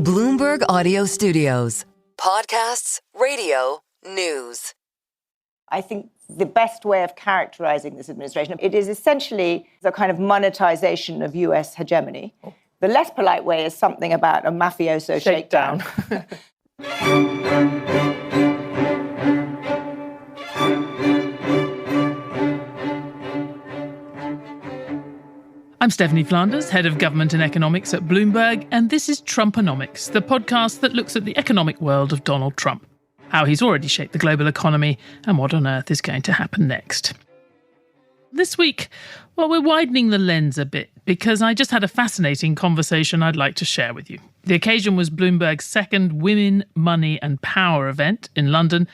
Bloomberg Audio Studios. Podcasts, radio, news. I think the best way of characterizing this administration, it is essentially the kind of monetization of US hegemony. The less polite way is something about a mafioso shakedown. I'm Stephanie Flanders, head of government and economics at Bloomberg, and this is Trumponomics, the podcast that looks at the economic world of Donald Trump, how he's already shaped the global economy, and what on earth is going to happen next. This week, we're widening the lens a bit, because I just had a fascinating conversation I'd like to share with you. The occasion was Bloomberg's second Women, Money and Power event in London,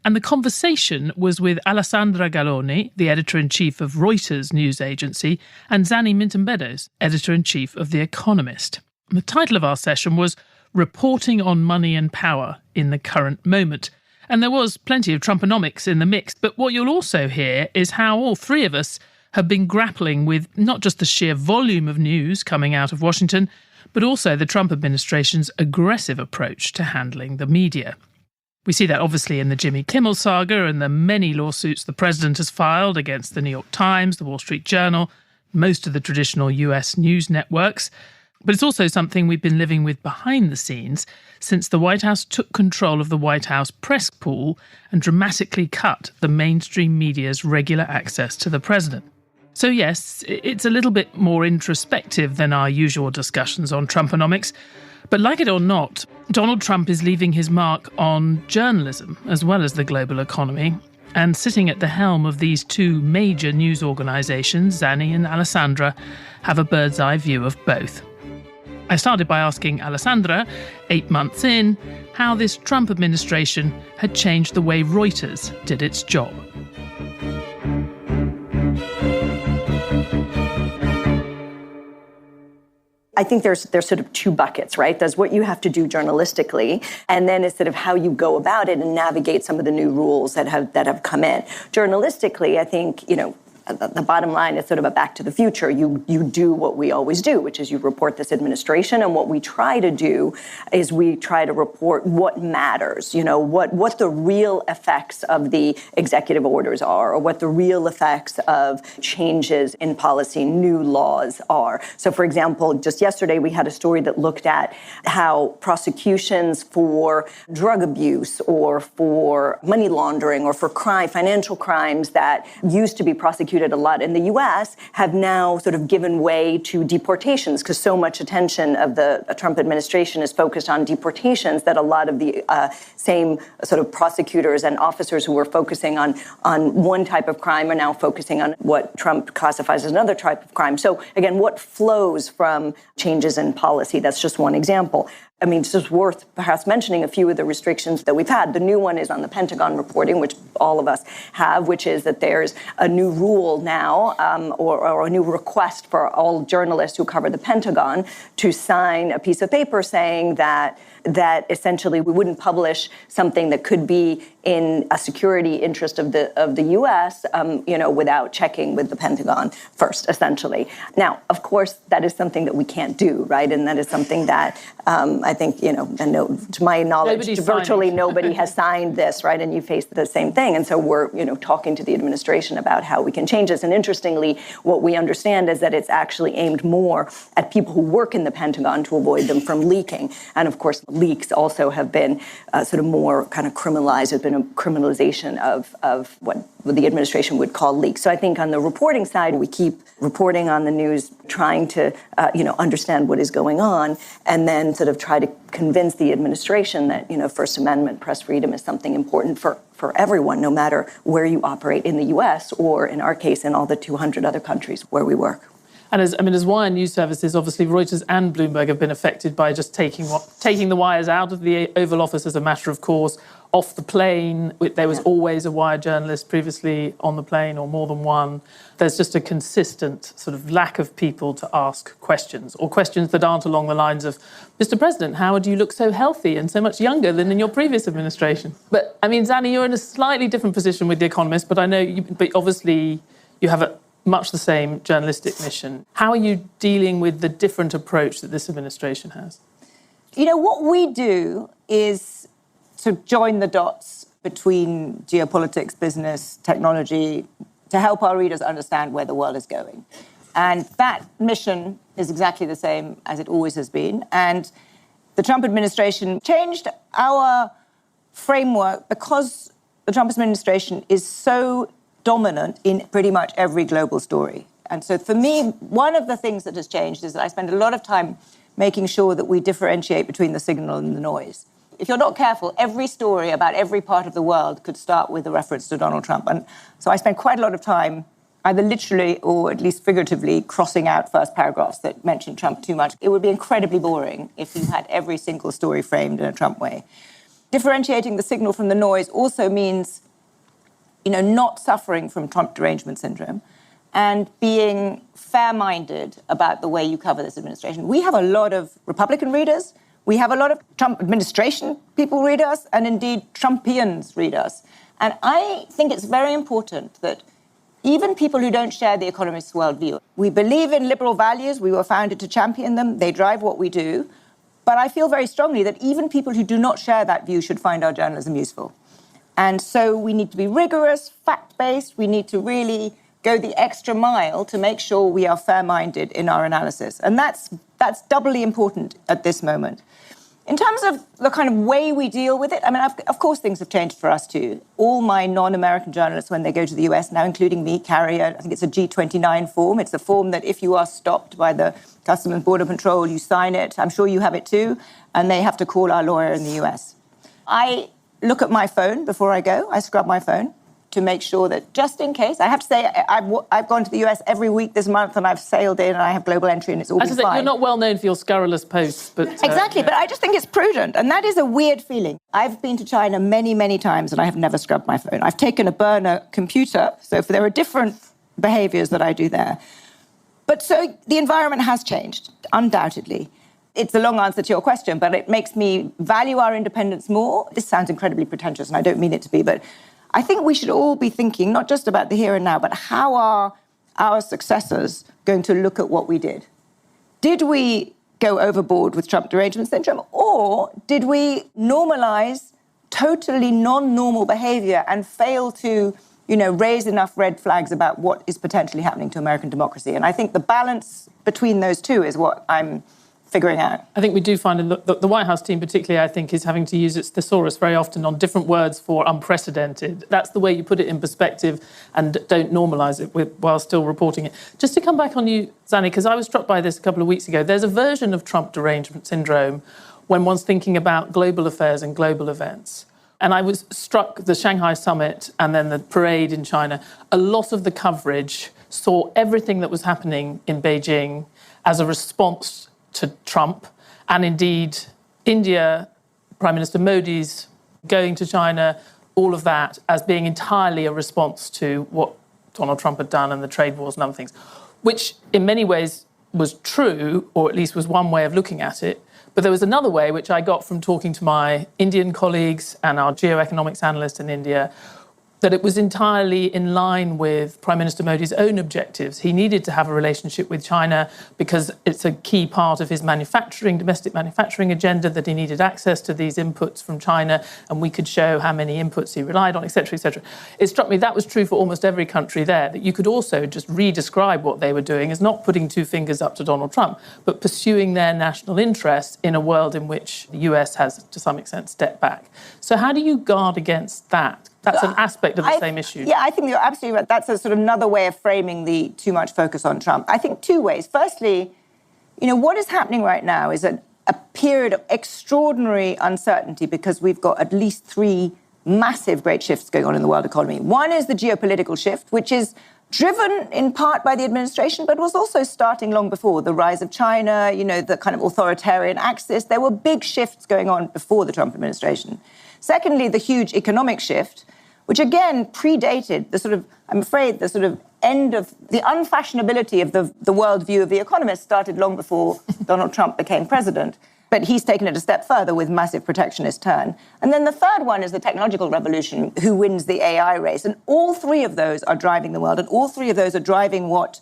and the conversation was with Alessandra Galloni, the editor-in-chief of Reuters news agency, and Zanny Minton Beddoes, editor-in-chief of The Economist. The title of our session was Reporting on Money and Power in the Current Moment. And there was plenty of Trumponomics in the mix, but what you'll also hear is how all three of us have been grappling with not just the sheer volume of news coming out of Washington, but also the Trump administration's aggressive approach to handling the media. We see that obviously in the Jimmy Kimmel saga and the many lawsuits the president has filed against the New York Times, the Wall Street Journal, most of the traditional US news networks. But it's also something we've been living with behind the scenes since the White House took control of the White House press pool and dramatically cut the mainstream media's regular access to the president. So yes, it's a little bit more introspective than our usual discussions on Trumponomics. But like it or not, Donald Trump is leaving his mark on journalism as well as the global economy. And sitting at the helm of these two major news organisations, Zanny and Alessandra, have a bird's eye view of both. I started by asking Alessandra, 8 months in, how this Trump administration had changed the way Reuters did its job. I think there's sort of two buckets, right? There's what you have to do journalistically, and then it's sort of how you go about it and navigate some of the new rules that have come in. Journalistically, I think, the bottom line is sort of a back to the future. You do what we always do, which is you report this administration. And what we try to do is we try to report what matters, what the real effects of the executive orders are, or what the real effects of changes in policy, new laws are. So, for example, just yesterday, we had a story that looked at how prosecutions for drug abuse or for money laundering or for financial crimes that used to be prosecuted a lot in the U.S. have now sort of given way to deportations because so much attention of the Trump administration is focused on deportations that a lot of the same sort of prosecutors and officers who were focusing on one type of crime are now focusing on what Trump classifies as another type of crime. So again, what flows from changes in policy? That's just one example. I mean, it's just worth perhaps mentioning a few of the restrictions that we've had. The new one is on the Pentagon reporting, which all of us have, which is that there's a new rule now or a new request for all journalists who cover the Pentagon to sign a piece of paper saying that essentially we wouldn't publish something that could be in a security interest of the U.S., without checking with the Pentagon first, essentially. Now, of course, that is something that we can't do, right? And that is something that I think, to my knowledge, virtually nobody has signed this, right? And you face the same thing. And so we're, talking to the administration about how we can change this. And interestingly, what we understand is that it's actually aimed more at people who work in the Pentagon to avoid them from leaking. And of course, leaks also have been sort of more kind of criminalized. There's been a criminalization of what the administration would call leaks. So I think on the reporting side, we keep reporting on the news, trying to, understand what is going on, and then sort of try to convince the administration that, First Amendment press freedom is something important for everyone, no matter where you operate in the U.S. or, in our case, in all the 200 other countries where we work. And as wire news services, obviously Reuters and Bloomberg have been affected by just taking the wires out of the Oval Office as a matter of course, off the plane. There was always a wire journalist previously on the plane, or more than one. There's just a consistent sort of lack of people to ask questions, or questions that aren't along the lines of, Mr. President, how do you look so healthy and so much younger than in your previous administration? But, Zanny, you're in a slightly different position with The Economist, but I know but obviously you have much the same journalistic mission. How are you dealing with the different approach that this administration has? What we do is to join the dots between geopolitics, business, technology, to help our readers understand where the world is going. And that mission is exactly the same as it always has been. And the Trump administration changed our framework because the Trump administration is so dominant in pretty much every global story. And so for me, one of the things that has changed is that I spend a lot of time making sure that we differentiate between the signal and the noise. If you're not careful, every story about every part of the world could start with a reference to Donald Trump. And so I spend quite a lot of time either literally or at least figuratively crossing out first paragraphs that mention Trump too much. It would be incredibly boring if you had every single story framed in a Trump way. Differentiating the signal from the noise also means, not suffering from Trump derangement syndrome and being fair-minded about the way you cover this administration. We have a lot of Republican readers. We have a lot of Trump administration people read us, and indeed Trumpians read us. And I think it's very important that even people who don't share the Economist's worldview, we believe in liberal values. We were founded to champion them. They drive what we do. But I feel very strongly that even people who do not share that view should find our journalism useful. And so we need to be rigorous, fact-based. We need to really go the extra mile to make sure we are fair-minded in our analysis. And that's doubly important at this moment. In terms of the kind of way we deal with it, of course, things have changed for us too. All my non-American journalists, when they go to the US now, including me, carry I think it's a G29 form. It's a form that if you are stopped by the Customs and Border Patrol, you sign it. I'm sure you have it too. And they have to call our lawyer in the US. I look at my phone before I go. I scrub my phone to make sure that just in case, I have to say, I've gone to the US every week this month and I've sailed in and I have global entry and it's all been fine. You're not well known for your scurrilous posts, but... Exactly, but I just think it's prudent. And that is a weird feeling. I've been to China many, many times and I have never scrubbed my phone. I've taken a burner computer, so there are different behaviours that I do there. But so the environment has changed, undoubtedly. It's a long answer to your question, but it makes me value our independence more. This sounds incredibly pretentious and I don't mean it to be, but I think we should all be thinking not just about the here and now, but how are our successors going to look at what we did? Did we go overboard with Trump derangement syndrome, or did we normalize totally non-normal behavior and fail to, raise enough red flags about what is potentially happening to American democracy? And I think the balance between those two is what I'm figuring out. I think we do find the White House team particularly, I think, is having to use its thesaurus very often on different words for unprecedented. That's the way you put it in perspective and don't normalise it while still reporting it. Just to come back on you, Zanny, because I was struck by this a couple of weeks ago. There's a version of Trump derangement syndrome when one's thinking about global affairs and global events. And I was struck, the Shanghai summit and then the parade in China, a lot of the coverage saw everything that was happening in Beijing as a response to Trump, and indeed India, Prime Minister Modi's going to China, all of that as being entirely a response to what Donald Trump had done and the trade wars and other things, which in many ways was true, or at least was one way of looking at it. But there was another way, which I got from talking to my Indian colleagues and our geo-economics analyst in India, that it was entirely in line with Prime Minister Modi's own objectives. He needed to have a relationship with China because it's a key part of his domestic manufacturing agenda, that he needed access to these inputs from China, and we could show how many inputs he relied on, etc., etc. It struck me that was true for almost every country there, that you could also just re-describe what they were doing as not putting two fingers up to Donald Trump, but pursuing their national interests in a world in which the US has, to some extent, stepped back. So how do you guard against that? That's an aspect of the same issue. Yeah, I think you're absolutely right. That's a sort of another way of framing the too much focus on Trump. I think two ways. Firstly, what is happening right now is a period of extraordinary uncertainty because we've got at least three massive great shifts going on in the world economy. One is the geopolitical shift, which is driven in part by the administration, but was also starting long before. The rise of China, the kind of authoritarian axis. There were big shifts going on before the Trump administration. Secondly, the huge economic shift, which again predated the sort of end of the unfashionability of the worldview of The Economist started long before Donald Trump became president. But he's taken it a step further with massive protectionist turn. And then the third one is the technological revolution, who wins the AI race. And all three of those are driving the world, and all three of those are driving what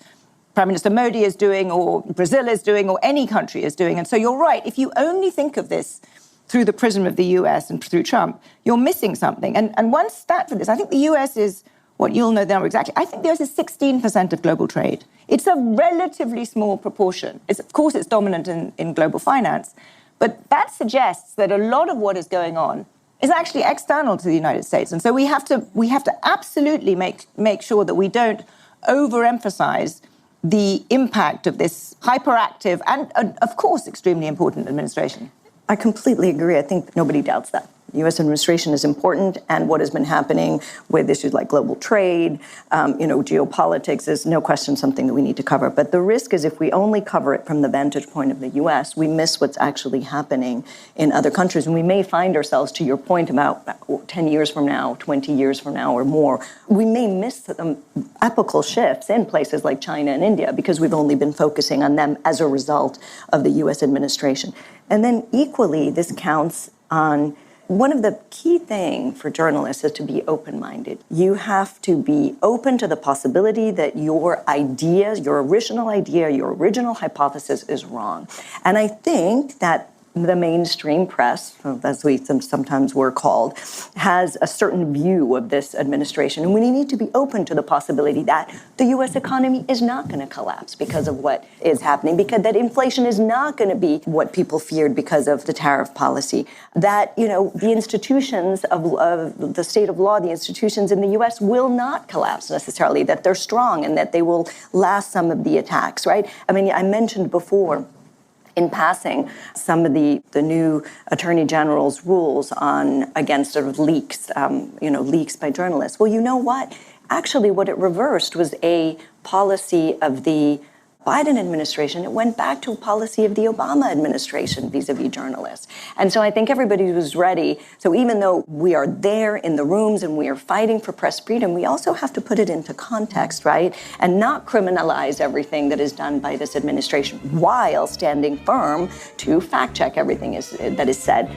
Prime Minister Modi is doing, or Brazil is doing, or any country is doing. And so you're right, if you only think of this through the prism of the US and through Trump, you're missing something. And one stat for this, I think the US is, what you'll know the number exactly, I think the US is 16% of global trade. It's a relatively small proportion. Of course, it's dominant in global finance, but that suggests that a lot of what is going on is actually external to the United States. And so we have to absolutely make sure that we don't overemphasize the impact of this hyperactive and, of course, extremely important administration. I completely agree. I think nobody doubts that. The U.S. administration is important, and what has been happening with issues like global trade, geopolitics is no question something that we need to cover. But the risk is if we only cover it from the vantage point of the U.S., we miss what's actually happening in other countries. And we may find ourselves, to your point about 10 years from now, 20 years from now or more, we may miss the epochal shifts in places like China and India because we've only been focusing on them as a result of the U.S. administration. And then equally, this counts on one of the key things for journalists is to be open-minded. You have to be open to the possibility that your idea, your original idea, your original hypothesis is wrong. And I think that the mainstream press, as we sometimes were called, has a certain view of this administration. And we need to be open to the possibility that the U.S. economy is not going to collapse because of what is happening, because that inflation is not going to be what people feared because of the tariff policy, that, the institutions of the state of law, the institutions in the U.S. will not collapse necessarily, that they're strong and that they will last some of the attacks, right? I mean, I mentioned before, in passing, some of the new attorney general's rules against sort of leaks, leaks by journalists. Well, you know what? Actually, what it reversed was a policy of the Biden administration. It went back to a policy of the Obama administration vis-a-vis journalists. And so I think everybody was ready. So even though we are there in the rooms and we are fighting for press freedom, we also have to put it into context, right? And not criminalize everything that is done by this administration while standing firm to fact check everything that is said.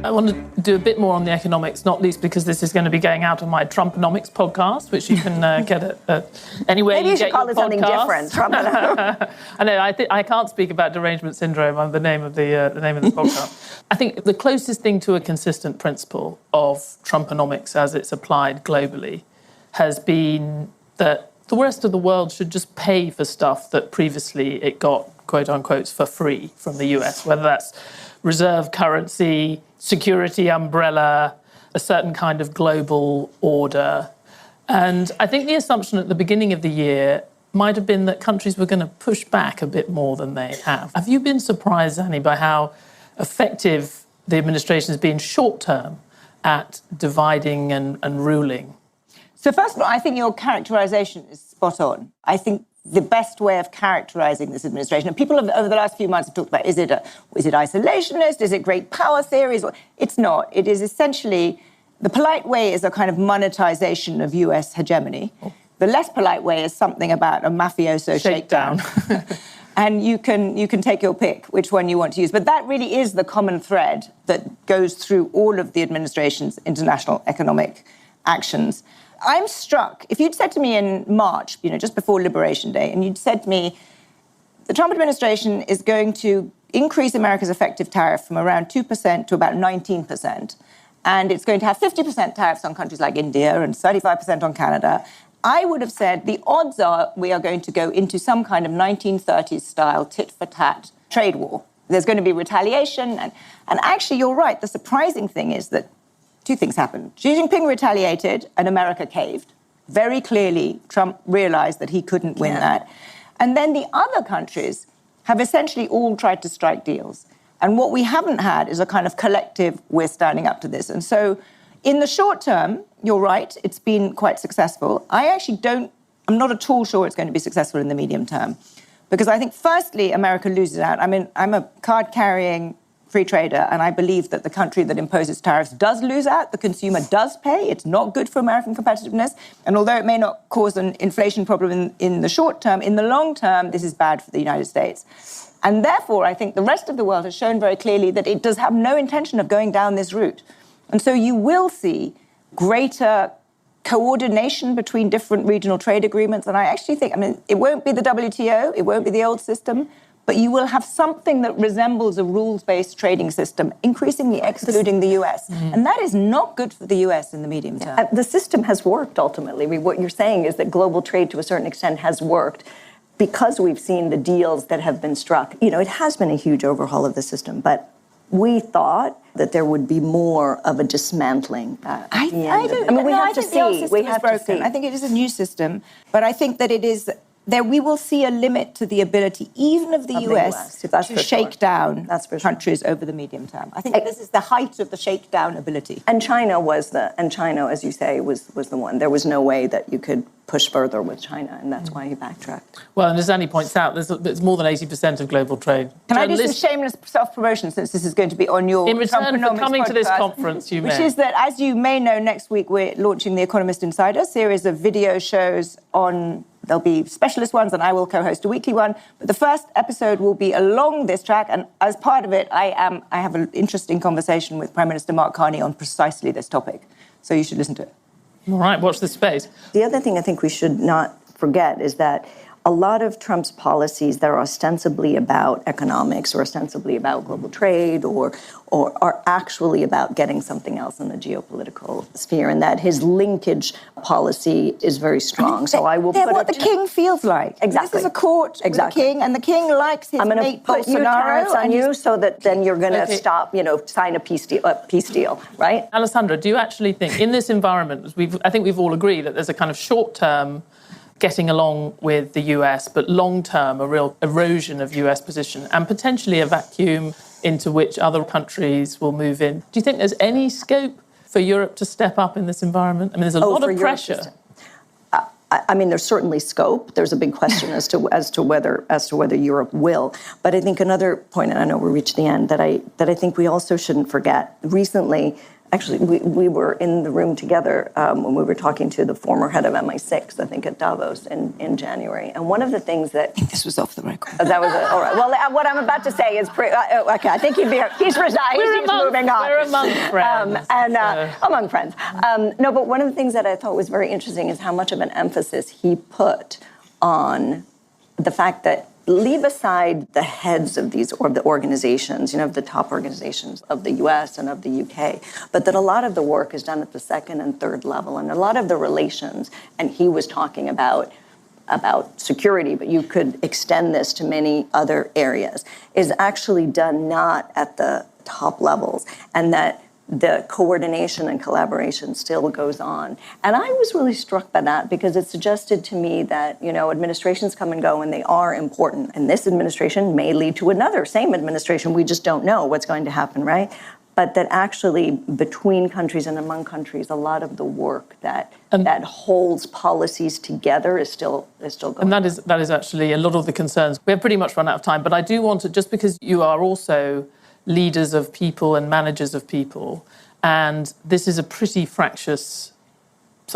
I want to do a bit more on the economics, not least because this is going to be going out on my Trumponomics podcast, which you can get at anywhere. Maybe you should call it something different. I know. I can't speak about derangement syndrome on the name of the podcast. I think the closest thing to a consistent principle of Trumponomics as it's applied globally has been that the rest of the world should just pay for stuff that previously it got, quote unquote, for free from the US, whether that's reserve currency, security umbrella, a certain kind of global order. And I think the assumption at the beginning of the year might have been that countries were going to push back a bit more than they have. Have you been surprised, Zanny, by how effective the administration has been short-term at dividing and ruling? So first of all, I think your characterization is spot on. I think the best way of characterizing this administration, and people have, over the last few months have talked about, is it isolationist? Is it great power theories? It's not. It is essentially, the polite way is a kind of monetization of US hegemony. Oh. The less polite way is something about a mafioso shakedown. And you can take your pick, which one you want to use. But that really is the common thread that goes through all of the administration's international economic actions. I'm struck, if you'd said to me in March, just before Liberation Day, and you'd said to me, the Trump administration is going to increase America's effective tariff from around 2% to about 19%, and it's going to have 50% tariffs on countries like India and 35% on Canada, I would have said the odds are we are going to go into some kind of 1930s style tit-for-tat trade war. There's going to be retaliation, and actually you're right, the surprising thing is that two things happened. Xi Jinping retaliated and America caved. Very clearly, Trump realized that he couldn't win that. And then the other countries have essentially all tried to strike deals. And what we haven't had is a kind of collective, we're standing up to this. And so in the short term, you're right, it's been quite successful. I'm not at all sure it's going to be successful in the medium term. Because I think, firstly, America loses out. I mean, I'm a card-carrying free trader, and I believe that the country that imposes tariffs does lose out. The consumer does pay. It's not good for American competitiveness. And although it may not cause an inflation problem in the short term, in the long term, this is bad for the United States. And therefore, I think the rest of the world has shown very clearly that it does have no intention of going down this route. And so you will see greater coordination between different regional trade agreements. And I actually think, it won't be the WTO, it won't be the old system, but you will have something that resembles a rules-based trading system, increasingly excluding the US. And that is not good for the US in the medium term. The system has worked, ultimately. What you're saying is that global trade, to a certain extent, has worked because we've seen the deals that have been struck. It has been a huge overhaul of the system, but we thought that there would be more of a dismantling. I think the old system is broken. I think it is a new system, but I think that it is that we will see a limit to the ability, even of the US to shake down countries over the medium term. I think this is the height of the shakedown ability. And China, as you say, was the one. There was no way that you could push further with China, and that's why he backtracked. Well, and as Zanny points out, there's more than 80% of global trade. Can I do some shameless self-promotion, since this is going to be on your in return for coming podcast, to this conference, you may. Which is that, as you may know, next week we're launching the Economist Insider, a series of video shows on. There'll be specialist ones, and I will co-host a weekly one. But the first episode will be along this track, and as part of it, I have an interesting conversation with Prime Minister Mark Carney on precisely this topic. So you should listen to it. All right, watch this space. The other thing I think we should not forget is that a lot of Trump's policies that are ostensibly about economics or ostensibly about global trade or are actually about getting something else in the geopolitical sphere, and that his linkage policy is very strong. So I will put what the king feels like. Exactly. This is a court with the king, and the king likes his mate Bolsonaro. I'm going to put tariffs on you so that then you're going to stop, sign a peace deal, right? Alessandra, do you actually think in this environment, I think we've all agreed that there's a kind of short-term getting along with the US, but long-term, a real erosion of US position and potentially a vacuum into which other countries will move in. Do you think there's any scope for Europe to step up in this environment? There's a lot of pressure. There's certainly scope. There's a big question as to whether Europe will. But I think another point, and I know we reached the end, that I think we also shouldn't forget. Recently, actually, we were in the room together when we were talking to the former head of MI6, I think, at Davos in January. And one of the things that... I think this was off the record. That was all right. Well, what I'm about to say is... okay, I think he's resigned. He's moving on. We're among friends. Among friends. No, but one of the things that I thought was very interesting is how much of an emphasis he put on the fact that leave aside the heads of these or the organizations, the top organizations of the US and of the UK, but that a lot of the work is done at the second and third level, and a lot of the relations, and he was talking about security, but you could extend this to many other areas, is actually done not at the top levels, and that the coordination and collaboration still goes on. And I was really struck by that because it suggested to me that, administrations come and go and they are important. And this administration may lead to another same administration. We just don't know what's going to happen, right? But that actually between countries and among countries, a lot of the work that holds policies together is still going on. And that is actually a lot of the concerns. We have pretty much run out of time, but I do want to, just because you are also leaders of people and managers of people. And this is a pretty fractious,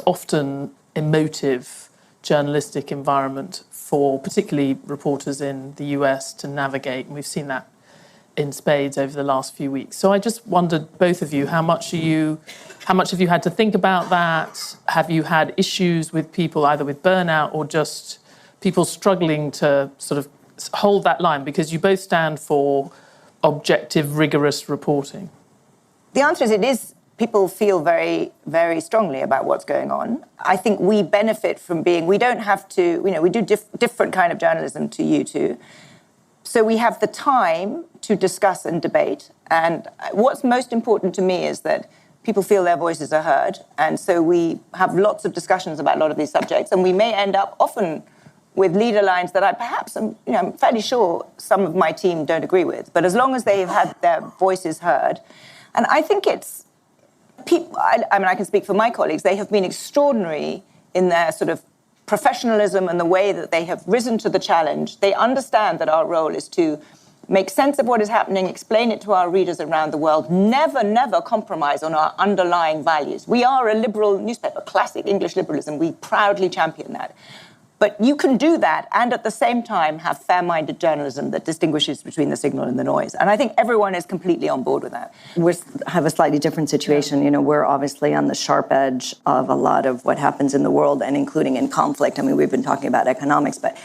often emotive journalistic environment for particularly reporters in the US to navigate. And we've seen that in spades over the last few weeks. So I just wondered, both of you, how much have you had to think about that? Have you had issues with people either with burnout or just people struggling to sort of hold that line? Because you both stand for objective, rigorous reporting. The answer is people feel very, very strongly about what's going on. I think we benefit from we don't have to, we do different kind of journalism to you two. So we have the time to discuss and debate. And what's most important to me is that people feel their voices are heard. And so we have lots of discussions about a lot of these subjects. And we may end up often with leader lines that I'm fairly sure some of my team don't agree with. But as long as they've had their voices heard, and I think it's people, I can speak for my colleagues, they have been extraordinary in their sort of professionalism and the way that they have risen to the challenge. They understand that our role is to make sense of what is happening, explain it to our readers around the world, never compromise on our underlying values. We are a liberal newspaper, classic English liberalism. We proudly champion that. But you can do that and at the same time have fair-minded journalism that distinguishes between the signal and the noise. And I think everyone is completely on board with that. We have a slightly different situation. You know, we're obviously on the sharp edge of a lot of what happens in the world, and including in conflict. I mean, we've been talking about economics, but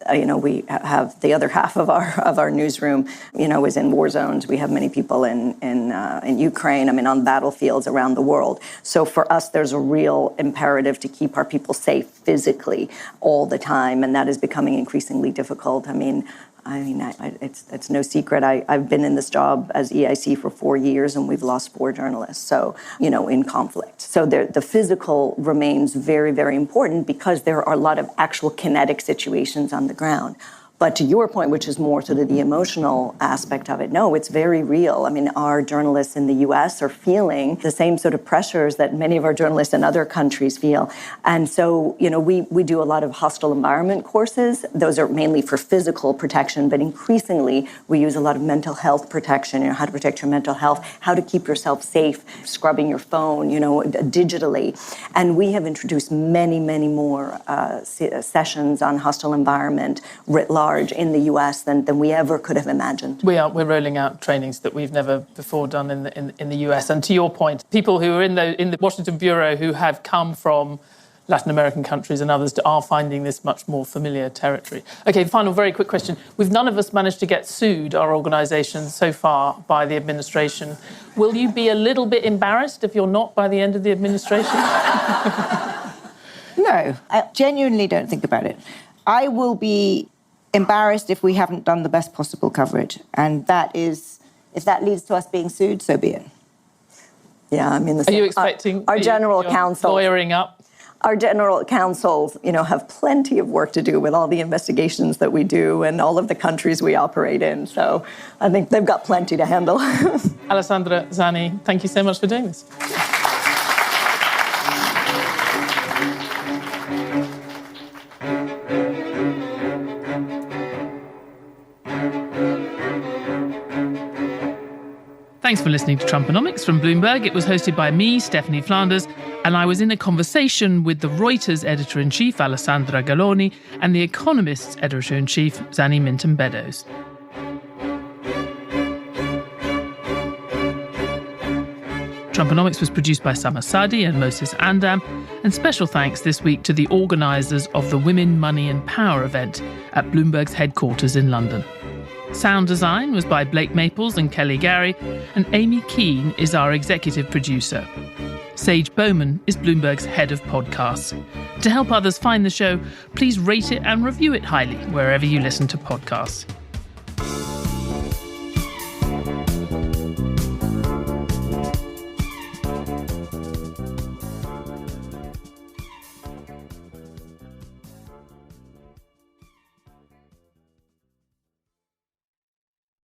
we have the other half of our newsroom, is in war zones. We have many people in Ukraine, on battlefields around the world. So for us, there's a real imperative to keep our people safe physically all the time, and that is becoming increasingly difficult. It's no secret. I've been in this job as EIC for 4 years, and we've lost 4 journalists. So, in conflict. So the physical remains very, very important because there are a lot of actual kinetic situations on the ground. But to your point, which is more sort of the emotional aspect of it, no, it's very real. Our journalists in the U.S. are feeling the same sort of pressures that many of our journalists in other countries feel. And so, we do a lot of hostile environment courses. Those are mainly for physical protection, but increasingly we use a lot of mental health protection, how to protect your mental health, how to keep yourself safe, scrubbing your phone, digitally. And we have introduced many, many more sessions on hostile environment writ large in the US than we ever could have imagined. We're rolling out trainings that we've never before done in the US. And to your point, people who are in the Washington Bureau who have come from Latin American countries and others are finding this much more familiar territory. Okay, final very quick question. We've none of us managed to get sued, our organisation, so far by the administration. Will you be a little bit embarrassed if you're not by the end of the administration? No, I genuinely don't think about it. I will be embarrassed if we haven't done the best possible coverage. And that is, if that leads to us being sued, so be it. Yeah, are you expecting our general counsel lawyering up? Our general counsel, have plenty of work to do with all the investigations that we do and all of the countries we operate in. So I think they've got plenty to handle. Alessandra, Zanny, thank you so much for doing this. Thanks for listening to Trumponomics from Bloomberg. It was hosted by me, Stephanie Flanders, and I was in a conversation with the Reuters editor-in-chief, Alessandra Galloni, and the Economist's editor-in-chief, Zanny Minton Beddoes. Trumponomics was produced by Summer Sadi and Moses Andam, and special thanks this week to the organisers of the Women, Money and Power event at Bloomberg's headquarters in London. Sound design was by Blake Maples and Kelly Gary, and Amy Keane is our executive producer. Sage Bowman is Bloomberg's head of podcasts. To help others find the show, please rate it and review it highly wherever you listen to podcasts.